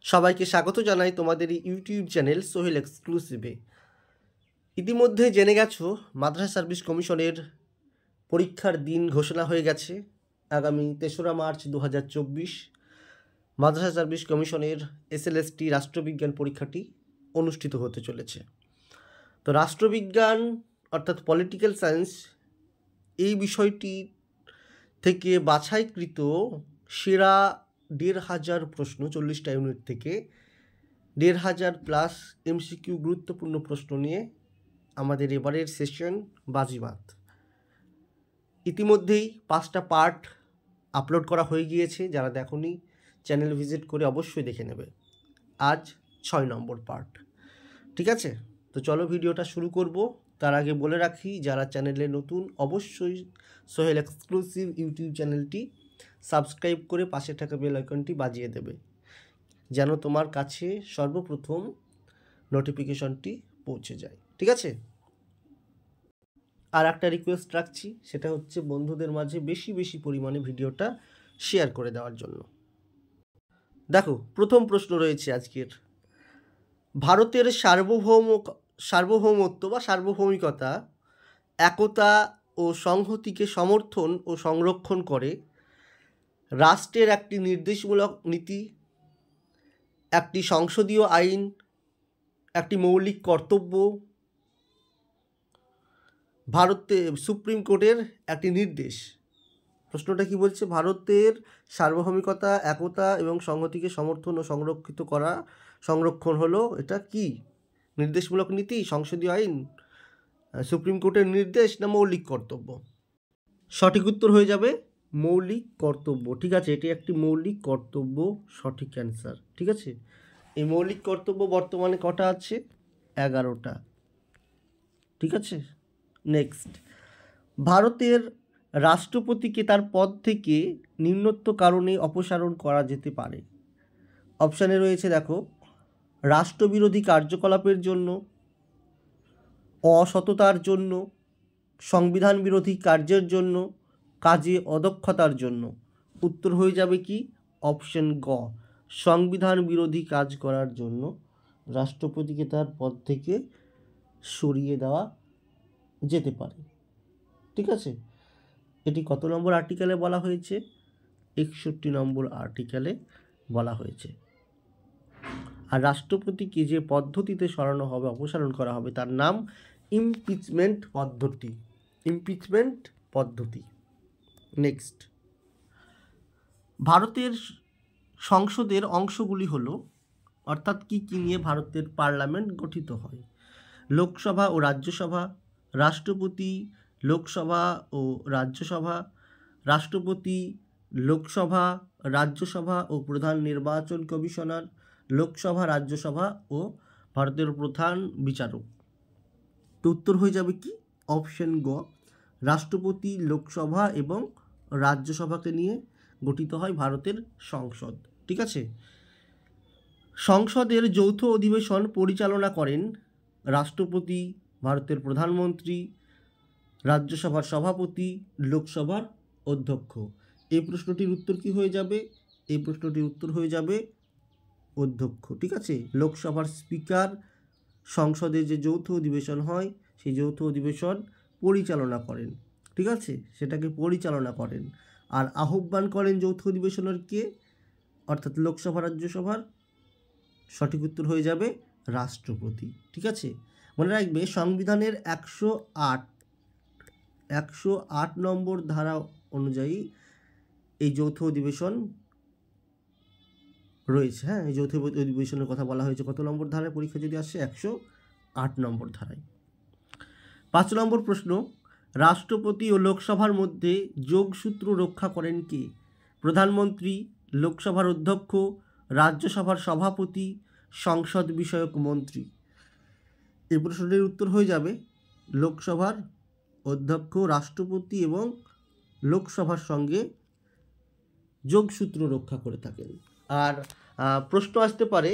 সবাইকে স্বাগত জানাই তোমাদের এই ইউটিউব চ্যানেল সোহেল এক্সক্লুসিভে। ইতিমধ্যে জেনে গেছো মাদ্রাসা সার্ভিস কমিশনের পরীক্ষার দিন ঘোষণা হয়ে গেছে। আগামী ৩রা মার্চ ২০২৪ মাদ্রাসা সার্ভিস কমিশনের SLST রাষ্ট্রবিজ্ঞান পরীক্ষাটি অনুষ্ঠিত হতে চলেছে। তো রাষ্ট্রবিজ্ঞান অর্থাৎ পলিটিক্যাল সায়েন্স এই বিষয়টি থেকে বাছাইকৃত সেরা ১,৫০০ প্রশ্ন ৪০টা ইউনিট থেকে ১,৫০০ প্লাস MCQ গুরুত্বপূর্ণ প্রশ্ন নিয়ে আমাদের এবারের সেশন বাজিমাত। ইতিমধ্যেই ৫টা পার্ট আপলোড করা হয়ে গিয়েছে, যারা দেখোনি চ্যানেল ভিজিট করে অবশ্যই দেখে নেবে। আজ ৬ নম্বর পার্ট। ঠিক আছে, তো চলো ভিডিওটা শুরু করব। তার আগে বলে রাখি, যারা চ্যানেলে নতুন অবশ্যই সোহেল এক্সক্লুসিভ ইউটিউব চ্যানেলটি সাবস্ক্রাইব করে পাশে থাকা বেল আইকনটি বাজিয়ে দেবে, যেন তোমার কাছে সর্বপ্রথম নোটিফিকেশনটি পৌঁছে যায়। ঠিক আছে, আর একটা রিকোয়েস্ট রাখছি, সেটা হচ্ছে বন্ধুদের মাঝে বেশি বেশি পরিমাণে ভিডিওটা শেয়ার করে দেওয়ার জন্য। দেখো, প্রথম প্রশ্ন রয়েছে আজকের। ভারতের সার্বভৌমত্ব বা সার্বভৌমিকতা, একতা ও সংহতিকে সমর্থন ও সংরক্ষণ করে রাষ্ট্রের একটি নির্দেশমূলক নীতি, একটি সংসদীয় আইন, একটি মৌলিক কর্তব্য, ভারতের সুপ্রিম কোর্টের একটি নির্দেশ। প্রশ্নটা কি বলছে? ভারতের সার্বভৌমিকতা, একতা এবং সংহতিকে সমর্থন ও সংরক্ষণ হলো এটা কি? নির্দেশমূলক নীতি, সংসদীয় আইন, সুপ্রিম কোর্টের নির্দেশ না মৌলিক কর্তব্য? সঠিক উত্তর হয়ে যাবে মৌলিক কর্তব্য। ঠিক আছে, এটি একটি মৌলিক কর্তব্য, সঠিক অ্যান্সার। ঠিক আছে, এই মৌলিক কর্তব্য বর্তমানে কটা আছে? 11টা। ঠিক আছে, নেক্সট। ভারতের রাষ্ট্রপতিকে তার পদ থেকে নিম্নোক্ত কারণে অপসারণ করা যেতে পারে। অপশানে রয়েছে, দেখো, রাষ্ট্রবিরোধী কার্যকলাপের জন্য, অসততার জন্য, সংবিধান বিরোধী কার্যের জন্য, কাজে অদক্ষতার জন্য। উত্তর হয়ে যাবে কি? অপশন গ, সংবিধান বিরোধী কাজ করার জন্য রাষ্ট্রপতিকে তার পদ থেকে সরিয়ে দেওয়া যেতে পারে। ঠিক আছে, এটি কত নম্বর আর্টিকেলে বলা হয়েছে? ৬১ নম্বর আর্টিকেলে বলা হয়েছে। আর রাষ্ট্রপতিকে যে পদ্ধতিতে সরানো হবে, অপসারণ করা হবে, তার নাম ইমপিচমেন্ট পদ্ধতি। ইমপিচমেন্ট পদ্ধতি। নেক্সট, ভারতের সংসদের অংশগুলি হলো, অর্থাৎ কি কি নিয়ে ভারতের পার্লামেন্ট গঠিত হয়? লোকসভা ও রাজ্যসভা, রাষ্ট্রপতি, লোকসভা ও রাজ্যসভা, রাষ্ট্রপতি, লোকসভা, রাজ্যসভা ও প্রধান নির্বাচন কমিশনার, লোকসভা, রাজ্যসভা ও ভারতের প্রধান বিচারক। তো উত্তর হয়ে যাবে কি? অপশন গ, রাষ্ট্রপতি, লোকসভা এবং রাজ্যসভাকে নিয়ে গঠিত হয় ভারতের সংসদ। ঠিক আছে, সংসদের যৌথ অধিবেশন পরিচালনা করেন রাষ্ট্রপতি, ভারতের প্রধানমন্ত্রী, রাজ্যসভার সভাপতি, লোকসভার অধ্যক্ষ। এই প্রশ্নটির উত্তর কি হয়ে যাবে? এই প্রশ্নটির উত্তর হয়ে যাবে অধ্যক্ষ। ঠিক আছে, লোকসভার স্পিকার সংসদে যে যৌথ অধিবেশন হয়, সেই যৌথ অধিবেশন পরিচালনা করেন। ঠিক আছে, সেটাকে পরিচালনা করেন। আর আহ্বান করেন যৌথ অধিবেশনের কে? অর্থাৎ লোকসভা, রাজ্যসভার। সঠিক উত্তর হয়ে যাবে রাষ্ট্রপতি। ঠিক আছে, মনে রাখবে সংবিধানের ১০৮ নম্বর ধারা অনুযায়ী এই যৌথ অধিবেশন রয়েছে। হ্যাঁ, এই যৌথ অধিবেশনের কথা বলা হয়েছে কত নম্বর ধারায়? পরীক্ষা যদি আসে ১০৮ নম্বর ধারায়। ৫ নম্বর প্রশ্ন, রাষ্ট্রপতি ও লোকসভার মধ্যে যোগসূত্র রক্ষা করেন কে? প্রধানমন্ত্রী, লোকসভার অধ্যক্ষ, রাজ্যসভার সভাপতি, সংসদ বিষয়ক মন্ত্রী। এই প্রশ্নটির উত্তর হয়ে যাবে লোকসভার অধ্যক্ষ, রাষ্ট্রপতি এবং লোকসভার সঙ্গে যোগসূত্র রক্ষা করে থাকেন। আর প্রশ্ন আসতে পারে,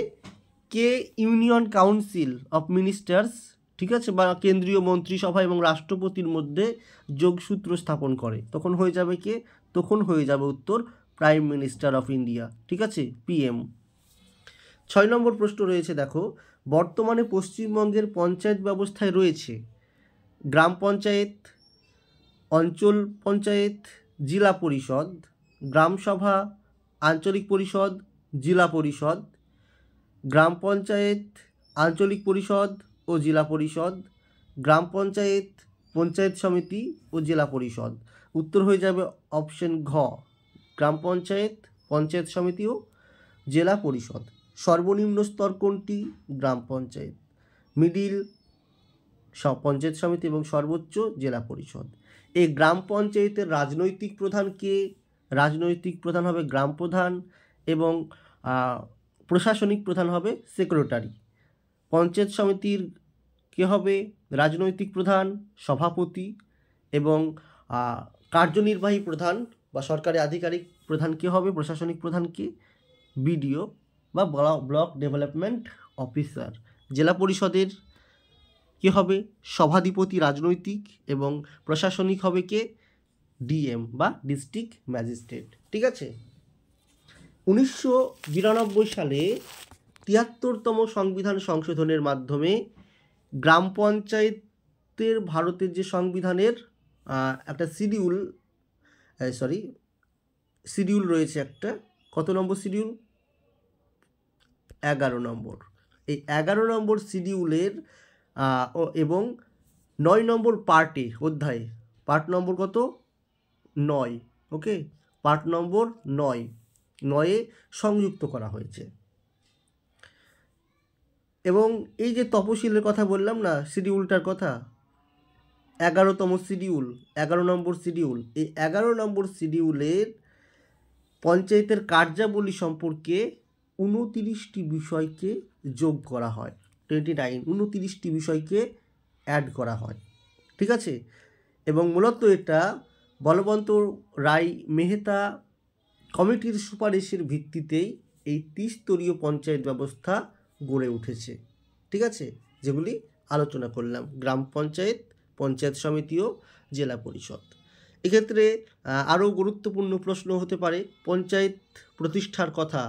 কে ইউনিয়ন কাউন্সিল অফ মিনিস্টার্স, ঠিক আছে, বা কেন্দ্রীয় মন্ত্রিসভা এবং রাষ্ট্রপতির মধ্যে যোগসূত্র স্থাপন করে? তখন হয়ে যাবে কে? তখন হয়ে যাবে উত্তর প্রাইম মিনিস্টার অফ ইন্ডিয়া। ঠিক আছে, PM। 6 নম্বর প্রশ্ন রয়েছে দেখো, বর্তমানে পশ্চিমবঙ্গের পঞ্চায়েত ব্যবস্থায় রয়েছে গ্রাম পঞ্চায়েত, অঞ্চল পঞ্চায়েত, জেলা পরিষদ, গ্রামসভা, আঞ্চলিক পরিষদ, জেলা পরিষদ, গ্রাম পঞ্চায়েত, আঞ্চলিক পরিষদ ও জেলা পরিষদ, গ্রাম পঞ্চায়েত, পঞ্চায়েত সমিতি ও জেলা পরিষদ। উত্তর হয়ে যাবে অপশন ঘ, গ্রাম পঞ্চায়েত, পঞ্চায়েত সমিতি ও জেলা পরিষদ। সর্বনিম্ন স্তর কোনটি? গ্রাম পঞ্চায়েত। মিডিল পঞ্চায়েত সমিতি এবং সর্বোচ্চ জেলা পরিষদ। এই গ্রাম পঞ্চায়েতের রাজনৈতিক প্রধান কে? রাজনৈতিক প্রধান হবে গ্রাম প্রধান এবং প্রশাসনিক প্রধান হবে সেক্রেটারি। পঞ্চায়েত সমিতির কে হবে? রাজনৈতিক প্রধান, সভাপতি এবং কার্যনির্বাহী প্রধান বা সরকারি আধিকারিক প্রধান কে হবে? প্রশাসনিক প্রধান কে? বিডিও বা ব্লক ডেভেলপমেন্ট অফিসার। জেলা পরিষদের কে হবে? সভাধিপতি রাজনৈতিক এবং প্রশাসনিক হবে কে? ডিএম বা ডিস্ট্রিক্ট ম্যাজিস্ট্রেট। ঠিক আছে। 1992 সালে 73তম সংবিধান সংশোধনের মাধ্যমে গ্রাম পঞ্চায়েতের ভারতের যে সংবিধানের একটা শিডিউল রয়েছে একটা। কত নম্বর শিডিউল? 11 নম্বর। এই 11 নম্বর শিডিউলের এবং 9 নম্বর পার্টে, অধ্যায়ে, পার্ট নম্বর কত? 9। ওকে, পার্ট নম্বর 9 সংযুক্ত করা হয়েছে। এবং এই যে তপশিলের কথা বললাম না, শিডিউলটার কথা, 11তম শিডিউল, 11 নম্বর শিডিউল, এই 11 নম্বর শিডিউলের পঞ্চায়েতের কার্যাবলী সম্পর্কে 29টি বিষয়কে যোগ করা হয়। 29টি বিষয়কে অ্যাড করা হয়। ঠিক আছে। এবং মূলত এটা বলবন্ত রায় মেহতা কমিটির সুপারিশের ভিত্তিতেই এই 30স্তরীয় পঞ্চায়েত ব্যবস্থা গড়ে উঠেছে। ঠিক আছে, যেগুলি আলোচনা করলাম, গ্রাম পঞ্চায়েত, পঞ্চায়েত সমিতি ও জেলা পরিষদ। এক্ষেত্রে আরও গুরুত্বপূর্ণ প্রশ্ন হতে পারে, পঞ্চায়েত প্রতিষ্ঠার কথা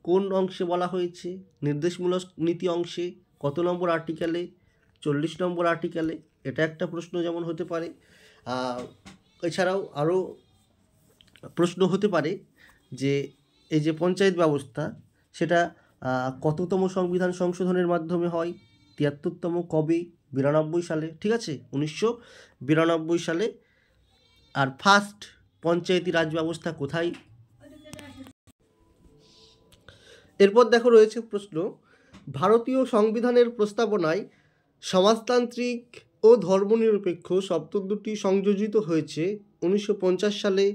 কোন অংশে বলা হয়েছে? নির্দেশমূলক নীতি অংশে। কত নম্বর আর্টিকেলে? 40 নম্বর আর্টিকেলে। এটা একটা প্রশ্ন যেমন হতে পারে। এছাড়াও আরও প্রশ্ন হতে পারে যে এই যে পঞ্চায়েত ব্যবস্থা, সেটা কততম সংবিধান সংশোধনের মাধ্যমে হয়? 73তম। কবে? 92 সালে। ঠিক আছে, 1992 সালে। আর ফার্স্ট পঞ্চায়েতি রাজ ব্যবস্থা কোথায়? এরপর দেখো রয়েছে প্রশ্ন, ভারতীয় সংবিধানের প্রস্তাবনায় সমাজতান্ত্রিক ও ধর্মনিরপেক্ষ শব্দ দুটি সংযোজিত হয়েছে 1950 সালে,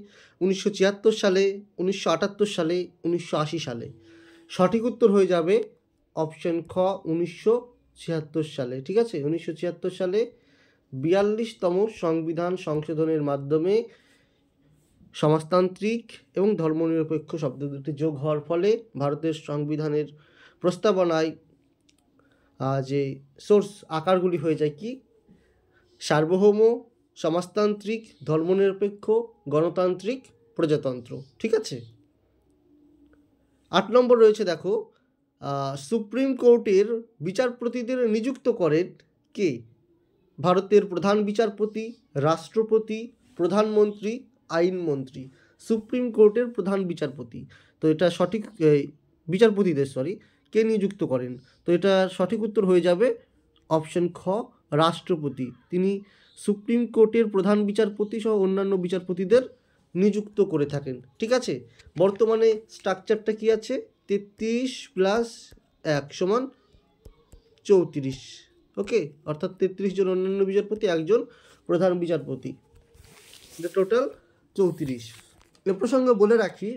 1976 সালে, 1978 সালে, 1980 সালে। সঠিক উত্তর হয়ে যাবে অপশন খ, 1976 সালে। ঠিক আছে, 1976 সালে 42তম সংবিধান সংশোধনের মাধ্যমে সমাজতান্ত্রিক এবং ধর্মনিরপেক্ষ শব্দ দুটি যোগ হওয়ার ফলে ভারতের সংবিধানের প্রস্তাবনায় যে সোর্স আকারগুলি হয়ে যায় কি? সার্বভৌম, সমাজতান্ত্রিক, ধর্মনিরপেক্ষ, গণতান্ত্রিক, প্রজাতন্ত্র। ঠিক আছে। 8 নম্বর রয়েছে দেখো, সুপ্রিম কোর্টের বিচারপতিদের নিযুক্ত করেন কে? ভারতের প্রধান বিচারপতি, রাষ্ট্রপতি, প্রধানমন্ত্রী, আইনমন্ত্রী। সুপ্রিম কোর্টের প্রধান বিচারপতি, তো এটা সঠিক, বিচারপতিদের কে নিযুক্ত করেন? তো এটা সঠিক উত্তর হয়ে যাবে অপশন খ, রাষ্ট্রপতি। তিনি সুপ্রিম কোর্টের প্রধান বিচারপতি সহ অন্যান্য বিচারপতিদের নিযুক্ত করে থাকেন। ঠিক আছে। বর্তমানে স্ট্রাকচারটা কি আছে? 33 + 1 = 34। ওকে, অর্থাৎ 33 জন অন্যান্য বিচারপতি, একজন প্রধান বিচারপতি, টোটাল 34। এ প্রসঙ্গে বলে রাখি,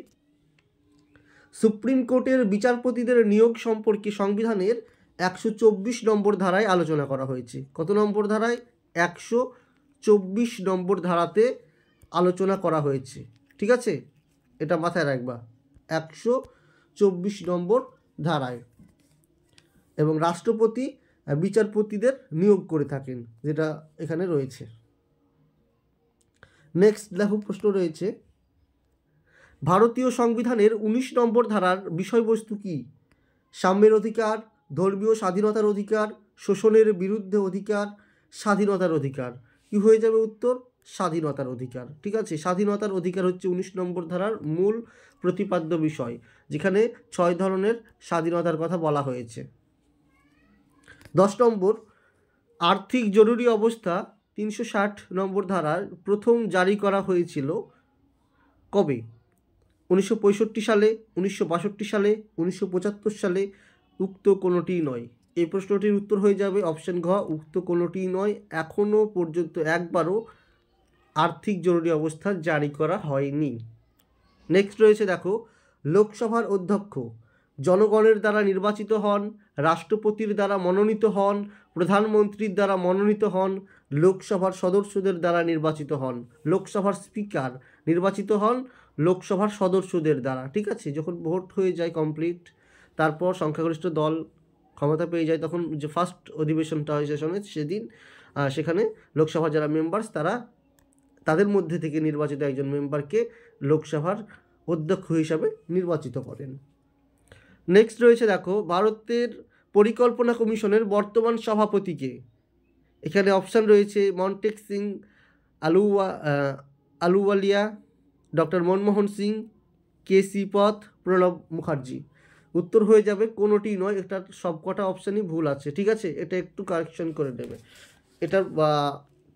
সুপ্রিম কোর্টের বিচারপতিদের নিয়োগ সম্পর্কে সংবিধানের 124 নম্বর ধারায় আলোচনা করা হয়েছে। কত নম্বর ধারায়? 124 নম্বর ধারাতে আলোচনা করা হয়েছে। ঠিক আছে, এটা মাথায় রাখবা, 124 নম্বর ধারায়। এবং রাষ্ট্রপতি বিচারপতিদের নিয়োগ করে থাকেন, যেটা এখানে রয়েছে। নেক্সট দেখো প্রশ্ন রয়েছে, ভারতীয় সংবিধানের 19 নম্বর ধারার বিষয়বস্তু কি? সাম্যের অধিকার, ধর্মীয় স্বাধীনতার অধিকার, শোষণের বিরুদ্ধে অধিকার, স্বাধীনতার অধিকার। কি হয়ে যাবে উত্তর? স্বাধীনতার অধিকার। ঠিক আছে, স্বাধীনতার অধিকার হচ্ছে 19 নম্বর ধারার মূল প্রতিপাদ্য বিষয়, যেখানে 6 ধরনের স্বাধীনতার কথা বলা হয়েছে। 10 নম্বর, আর্থিক জরুরি অবস্থা 360 নম্বর ধারার প্রথম জারি করা হয়েছিল কবে? 1965 সালে, 1962 সালে, 1975 সালে, উক্ত কোনোটিই নয়। এই প্রশ্নটির উত্তর হয়ে যাবে অপশন ঘ, উক্ত কোনোটিই নয়। এখনও পর্যন্ত একবারও আর্থিক জরুরি অবস্থা জারি করা হয়নি। নেক্সট রয়েছে দেখো, লোকসভার অধ্যক্ষ জনগণের দ্বারা নির্বাচিত হন, রাষ্ট্রপতির দ্বারা মনোনীত হন, প্রধানমন্ত্রীর দ্বারা মনোনীত হন, লোকসভার সদস্যদের দ্বারা নির্বাচিত হন। লোকসভার স্পিকার নির্বাচিত হন লোকসভার সদস্যদের দ্বারা। ঠিক আছে, যখন ভোট হয়ে যায় কমপ্লিট, তারপর সংখ্যাগরিষ্ঠ দল ক্ষমতা পেয়ে যায়, তখন যে ফার্স্ট অধিবেশনটা হয় সেশনে, সেদিন সেখানে লোকসভার যারা মেম্বার্স তাদের মধ্যে থেকে নির্বাচিত একজন মেম্বারকে লোকসভার অধ্যক্ষ হিসাবে নির্বাচিত করেন। নেক্সট রয়েছে দেখো, ভারতের পরিকল্পনা কমিশনের বর্তমান সভাপতিকে। এখানে অপশান রয়েছে মনটেক সিং আলুওয়ালিয়া, ডক্টর মনমোহন সিং, কেসি পথ, প্রণব মুখার্জি। উত্তর হয়ে যাবে কোনোটি নয়, এটার সবকটা অপশানই ভুল আছে। ঠিক আছে, এটা একটু কারেকশন করে নেবে। এটার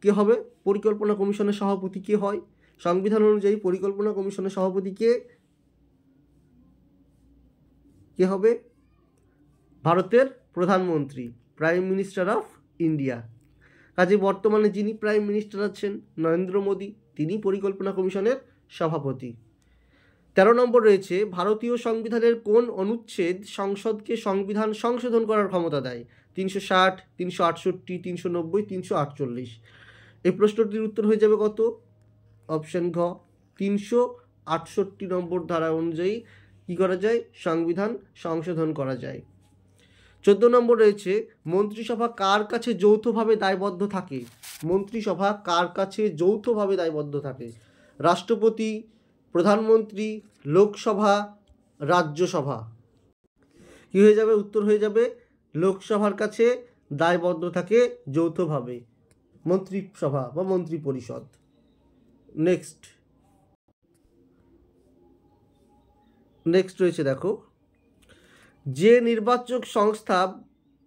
কী হবে? পরিকল্পনা কমিশনের সভাপতি কে হয়? সংবিধান অনুযায়ী পরিকল্পনা কমিশনের সভাপতি কে হবে? ভারতের প্রধানমন্ত্রী, প্রাইম মিনিস্টার অফ ইন্ডিয়া। কাজে বর্তমানে যিনি প্রাইম মিনিস্টার আছেন নরেন্দ্র মোদী, তিনি পরিকল্পনা কমিশনের সভাপতি। 13 নম্বর রয়েছে, ভারতীয় সংবিধানের কোন অনুচ্ছেদ সংসদকে সংবিধান সংশোধন করার ক্ষমতা দেয়? 360, 368, 390, 348। এই প্রশ্নটির উত্তর হয়ে যাবে কত? অপশন ঘ, 368 নম্বর ধারা অনুযায়ী কী করা যায়? সংবিধান সংশোধন করা যায়। 14 নম্বর রয়েছে, মন্ত্রিসভা কার কাছে যৌথভাবে দায়বদ্ধ থাকে? মন্ত্রিসভা কার কাছে যৌথভাবে দায়বদ্ধ থাকে? রাষ্ট্রপতি, প্রধানমন্ত্রী, লোকসভা, রাজ্যসভা। কী হয়ে যাবে? উত্তর হয়ে যাবে লোকসভার কাছে দায়বদ্ধ থাকে যৌথভাবে মন্ত্রিসভা বা মন্ত্রী পরিষদ। নেক্সট রয়েছে দেখো, যে নির্বাচক সংস্থা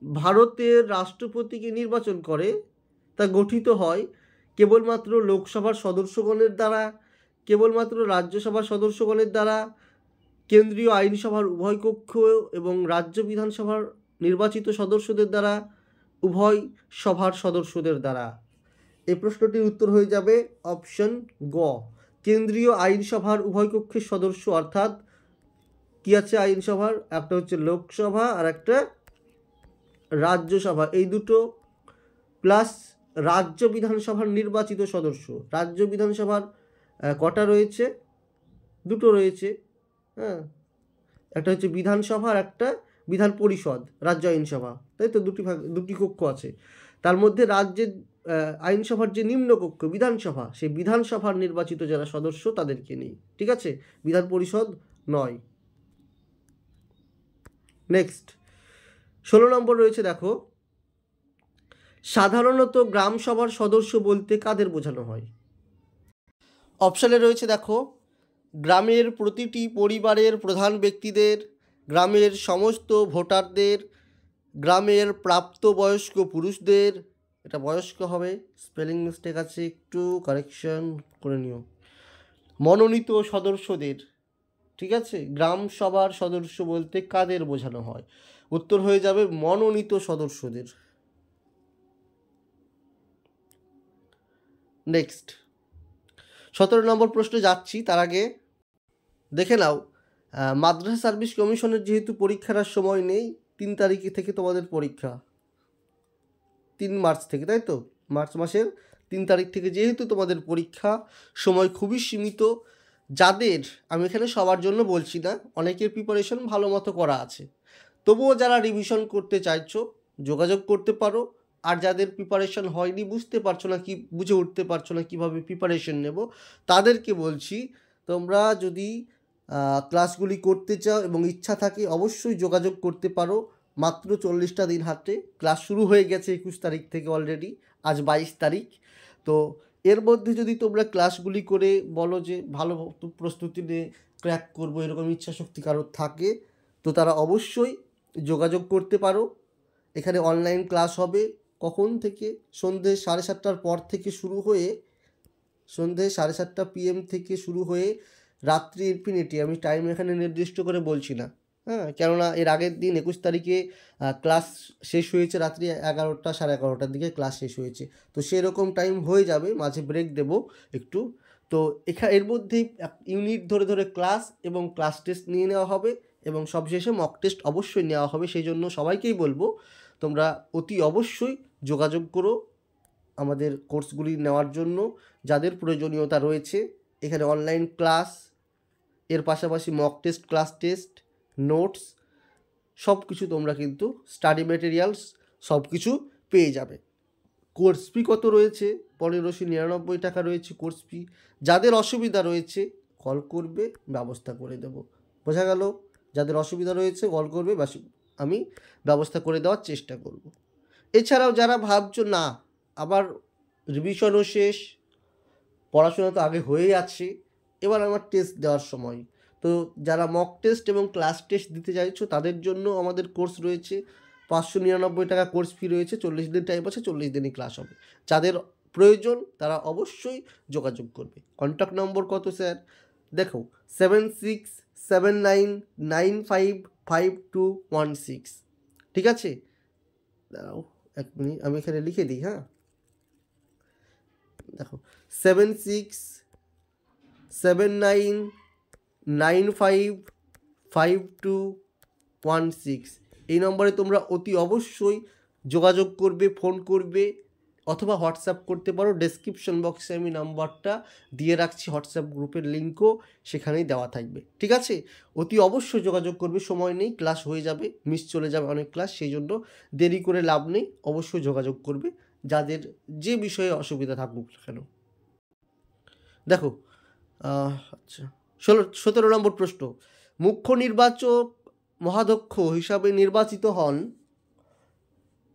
ভারতের রাষ্ট্রপতিকে নির্বাচন করে তা গঠিত হয় কেবলমাত্র লোকসভার সদস্যগণের দ্বারা, কেবলমাত্র রাজ্যসভার সদস্যগণের দ্বারা, কেন্দ্রীয় আইনসভার উভয় কক্ষ এবং রাজ্য বিধানসভার নির্বাচিত সদস্যদের দ্বারা, উভয় সভার সদস্যদের দ্বারা। এই প্রশ্নটির উত্তর হয়ে যাবে অপশন গ, কেন্দ্রীয় আইনসভার উভয় কক্ষের সদস্য। অর্থাৎ কি আছে আইনসভার? একটা হচ্ছে লোকসভা আর একটা রাজ্যসভা, এই দুটো প্লাস রাজ্য বিধানসভার নির্বাচিত সদস্য। রাজ্য বিধানসভার কটা রয়েছে? দুটো রয়েছে। হ্যাঁ, একটা হচ্ছে বিধানসভা আর একটা বিধান পরিষদ, রাজ্য আইনসভা, তাই তো? দুটি কক্ষ আছে। তার মধ্যে রাজ্যের আইনসভার যে নিম্নকক্ষ বিধানসভা, সেই বিধানসভার নির্বাচিত যারা সদস্য তাদেরকে নিয়ে। ঠিক আছে, বিধান পরিষদ নয়। নেক্সট 16 নম্বর রয়েছে দেখো, সাধারণত গ্রাম সভার সদস্য বলতে কাদের বোঝানো হয়? অপশানে রয়েছে দেখো, গ্রামের প্রতিটি পরিবারের প্রধান ব্যক্তিদের, গ্রামের সমস্ত ভোটারদের, গ্রামের প্রাপ্তবয়স্ক পুরুষদের। এটা বয়স্ক হবে, স্পেলিং মিস্টেক আছে, একটু কারেকশন করে নিও। মনোনীত সদস্যদের। ঠিক আছে, গ্রাম সভার সদস্য বলতে কাদের বোঝানো হয়? উত্তর হয়ে যাবে মনোনীত সদস্যদের। নেক্সট 17 নম্বর প্রশ্নে যাচ্ছি, তার আগে দেখে নাও, মাদ্রাসা সার্ভিস কমিশনের যেহেতু পরীক্ষার আর সময় নেই, 3 তারিখ থেকে তোমাদের পরীক্ষা, 3 মার্চ থেকে, তাই তো? মার্চ মাসের 3 তারিখ থেকে যেহেতু তোমাদের পরীক্ষা, সময় খুবই সীমিত। যাদের, আমি এখানে সবার জন্য বলছি না, অনেকের প্রিপারেশন ভালো মতো করা আছে, তবুও যারা রিভিশন করতে চাইছো যোগাযোগ করতে পারো। আর যাদের প্রিপারেশন হয়নি, বুঝতে পারছো না, বুঝে উঠতে পারছো না কীভাবে প্রিপারেশন নেব, তাদেরকে বলছি, তোমরা যদি ক্লাসগুলি করতে চাও এবং ইচ্ছা থাকে অবশ্যই যোগাযোগ করতে পারো। মাত্র 40টা দিন হাতে, ক্লাস শুরু হয়ে গেছে 21 তারিখ থেকে অলরেডি, আজ 22 তারিখ। তো এর মধ্যে যদি তোমরা ক্লাসগুলি করে বলো যে ভালো প্রস্তুতি নিয়ে ক্র্যাক করবো, এরকম ইচ্ছা শক্তি কারোর থাকে, তো তারা অবশ্যই যোগাযোগ করতে পারো। এখানে অনলাইন ক্লাস হবে কখন থেকে? সন্ধ্যে 7:30টার পর থেকে শুরু হয়ে, সন্ধ্যে 7:30 PM থেকে শুরু হয়ে রাত্রি ইনফিনিটি। আমি টাইম এখানে নির্দিষ্ট করে বলছি না, হ্যাঁ, কেননা এর আগের দিন 21 তারিখে ক্লাস শেষ হয়েছে রাত্রি 11টা 11:30টার দিকে ক্লাস শেষ হয়েছে। তো সেরকম টাইম হয়ে যাবে, মাঝে ব্রেক দেব একটু। তো এর মধ্যেই ইউনিট ধরে ধরে ক্লাস এবং ক্লাস টেস্ট নিয়ে নেওয়া হবে এবং সবশেষে মক টেস্ট অবশ্যই নেওয়া হবে। সেই জন্য সবাইকেই বলবো তোমরা অতি অবশ্যই যোগাযোগ করো আমাদের কোর্সগুলি নেওয়ার জন্য, যাদের প্রয়োজনীয়তা রয়েছে। এখানে অনলাইন ক্লাস, এর পাশাপাশি mock test, class test, notes সব কিছু তোমরা কিন্তু, স্টাডি ম্যাটেরিয়ালস সব কিছু পেয়ে যাবে। কোর্স ফি কত রয়েছে? 1599 টাকা রয়েছে কোর্স ফি। যাদের অসুবিধা রয়েছে কল করবে, ব্যবস্থা করে দেব। বোঝা গেল? যাদের অসুবিধা রয়েছে কল করবে, আমি ব্যবস্থা করে দেওয়ার চেষ্টা করব। এছাড়াও যারা ভাবছো না আবার রিভিশনও শেষ, পড়াশোনা তো আগে হয়েই আছে, এবার আমার টেস্ট দেওয়ার সময়, তো যারা মক টেস্ট এবং ক্লাস টেস্ট দিতে চাইছো তাদের জন্য আমাদের কোর্স রয়েছে। 599 টাকা কোর্স ফি রয়েছে, 40 দিন টাইম আছে, 40 দিনই ক্লাস হবে। যাদের প্রয়োজন তারা অবশ্যই যোগাযোগ করবে। কন্ট্যাক্ট নম্বর কত স্যার? দেখো, 7679955216। ঠিক আছে, দাঁড়াও 1 মিনিট, আমি এখানে লিখে দিই। হ্যাঁ, দেখো, 7679955216। এই নম্বরে তোমরা অতি অবশ্যই যোগাযোগ করবে, ফোন করবে অথবা হোয়াটসঅ্যাপ করতে পারো। ডেসক্রিপশন বক্সে আমি নাম্বারটা দিয়ে রাখছি, হোয়াটসঅ্যাপ গ্রুপের লিঙ্কও সেখানেই দেওয়া থাকবে। ঠিক আছে, অতি অবশ্যই যোগাযোগ করবে। সময় নেই, ক্লাস হয়ে যাবে, মিস চলে যাবে অনেক ক্লাস, সেই জন্য দেরি করে লাভ নেই, অবশ্যই যোগাযোগ করবে যাদের যে বিষয়ে অসুবিধা থাকুক কেন। দেখো, আচ্ছা, 17 নম্বর প্রশ্ন, মুখ্য নির্বাচক মহাধ্যক্ষ হিসাবে নির্বাচিত হন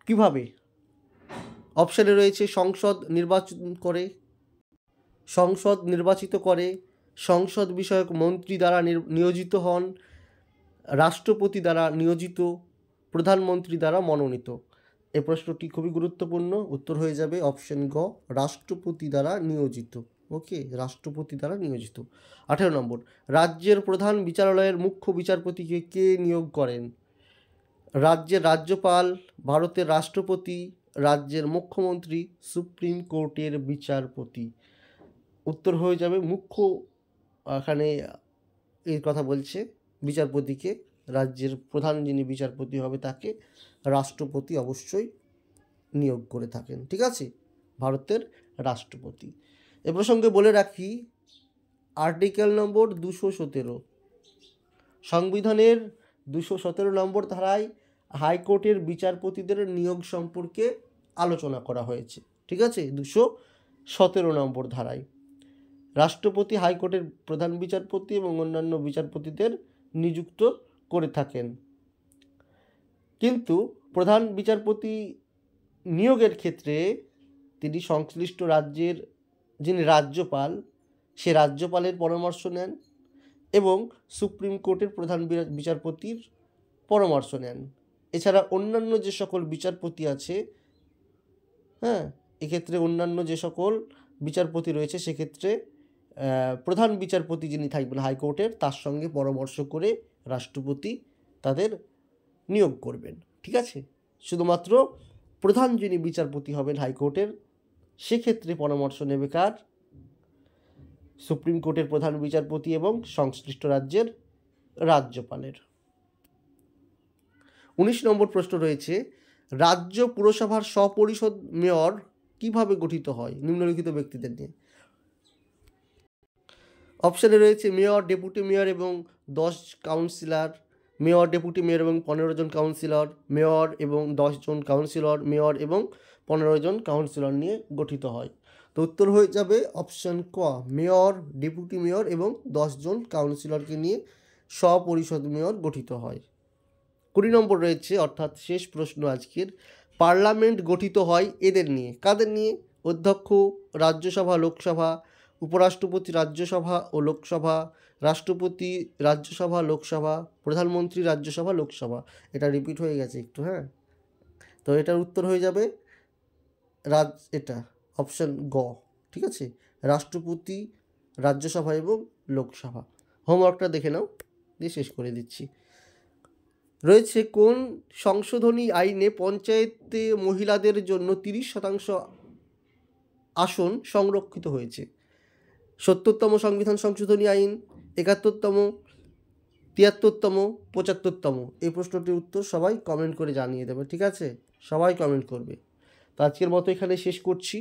কিভাবে? অপশানে রয়েছে সংসদ নির্বাচিত করে, সংসদ বিষয়ক মন্ত্রী দ্বারা নিয়োজিত হন, রাষ্ট্রপতি দ্বারা নিয়োজিত, প্রধানমন্ত্রী দ্বারা মনোনীত। এই প্রশ্নটি খুবই গুরুত্বপূর্ণ, উত্তর হয়ে যাবে অপশন গ, রাষ্ট্রপতি দ্বারা নিয়োজিত। ওকে, রাষ্ট্রপতি দ্বারা নিয়োজিত। 18 নম্বর, রাজ্যের প্রধান বিচারালয়ের মুখ্য বিচারপতিকে কে নিয়োগ করেন? রাজ্যের রাজ্যপাল, ভারতের রাষ্ট্রপতি, রাজ্যের মুখ্যমন্ত্রী, সুপ্রিম কোর্টের বিচারপতি। উত্তর হয়ে যাবে মুখ্য, এখানে এই কথা বলছে বিচারপতিকে, রাজ্যের প্রধান যিনি বিচারপতি হবে তাকে রাষ্ট্রপতি অবশ্যই নিয়োগ করে থাকেন। ঠিক আছে, ভারতের রাষ্ট্রপতি। এ প্রসঙ্গে বলে রাখি, আর্টিকেল নম্বর 217, সংবিধানের 217 নম্বর ধারায় হাইকোর্টের বিচারপতিদের নিয়োগ সম্পর্কে আলোচনা করা হয়েছে। ঠিক আছে, 217 নম্বর ধারায় রাষ্ট্রপতি হাইকোর্টের প্রধান বিচারপতি এবং অন্যান্য বিচারপতিদের নিযুক্ত করে থাকেন। কিন্তু প্রধান বিচারপতি নিয়োগের ক্ষেত্রে তিনি সংশ্লিষ্ট রাজ্যের যিনি রাজ্যপাল, সে রাজ্যপালের পরামর্শ নেন এবং সুপ্রিম কোর্টের প্রধান বিচারপতির পরামর্শ নেন। এছাড়া অন্যান্য যে সকল বিচারপতি আছে, হ্যাঁ, এক্ষেত্রে অন্যান্য যে সকল বিচারপতি রয়েছে সেক্ষেত্রে প্রধান বিচারপতি যিনি থাকবেন হাইকোর্টের, তার সঙ্গে পরামর্শ করে রাষ্ট্রপতি তাদের নিয়োগ করবেন। ঠিক আছে, শুধুমাত্র প্রধান যিনি বিচারপতি হবেন হাইকোর্টের, সেক্ষেত্রে পরামর্শ নেবে কার? সুপ্রিম কোর্টের প্রধান বিচারপতি এবং সংশ্লিষ্ট রাজ্যের রাজ্যপালের। 19 নম্বর প্রশ্ন রয়েছে, রাজ্য পুরসভার স্বপরিষদ মেয়র কিভাবে গঠিত হয় নিম্নলিখিত ব্যক্তিদের নিয়ে? অপশানে রয়েছে মেয়র, ডেপুটি মেয়র এবং 10 কাউন্সিলর, মেয়র, ডেপুটি মেয়র এবং 15 জন কাউন্সিলর, মেয়র এবং 10 জন কাউন্সিলর, মেয়র এবং 15 জন কাউন্সিলর নিয়ে গঠিত হয়। তো উত্তর হয়ে যাবে অপশন ক, মেয়র, ডেপুটি মেয়র এবং 10 জন কাউন্সিলরকে নিয়ে স্বপরিষদ মেয়র গঠিত হয়। 20 নম্বর রয়েছে, অর্থাৎ শেষ প্রশ্ন আজকের, পার্লামেন্ট গঠিত হয় এদের নিয়ে, কাদের নিয়ে? অধ্যক্ষ, রাজ্যসভা, লোকসভা, উপরাষ্ট্রপতি, রাজ্যসভা ও লোকসভা, রাষ্ট্রপতি, রাজ্যসভা, লোকসভা, প্রধানমন্ত্রী, রাজ্যসভা, লোকসভা। এটা রিপিট হয়ে গেছে একটু, হ্যাঁ। তো এটার উত্তর হয়ে যাবে এটা অপশন গ, ঠিক আছে, রাষ্ট্রপতি, রাজ্যসভা এবং লোকসভা। হোমওয়ার্কটা দেখে নাও, দিয়ে শেষ করে দিচ্ছি। রয়েছে, কোন সংশোধনী আইনে পঞ্চায়েতে মহিলাদের জন্য 30% আসন সংরক্ষিত হয়েছে? 70তম সংবিধান সংশোধনী আইন, 71তম, 73তম, 75তম? এই প্রশ্নটির উত্তর সবাই কমেন্ট করে জানিয়ে দেবে, ঠিক আছে? সবাই কমেন্ট করবে। তো আজকের মতো এখানে শেষ করছি।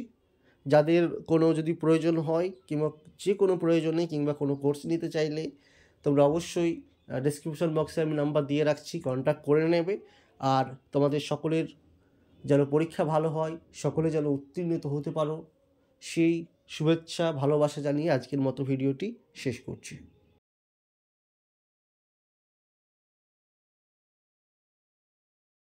যাদের কোনো যদি প্রয়োজন হয় কিংবা যে কোনো প্রয়োজনে কিংবা কোনো কোর্স নিতে চাইলে তোমরা অবশ্যই ডেসক্রিপশন বক্সে আমি নাম্বার দিয়ে রাখছি, কন্ট্যাক্ট করে নেবে। আর তোমাদের সকলের যেন পরীক্ষা ভালো হয়, সকলে যেন উত্তীর্ণ হতে পারো, সেই শুভেচ্ছা ভালোবাসা জানিয়ে আজকের মতো ভিডিওটি শেষ করছি।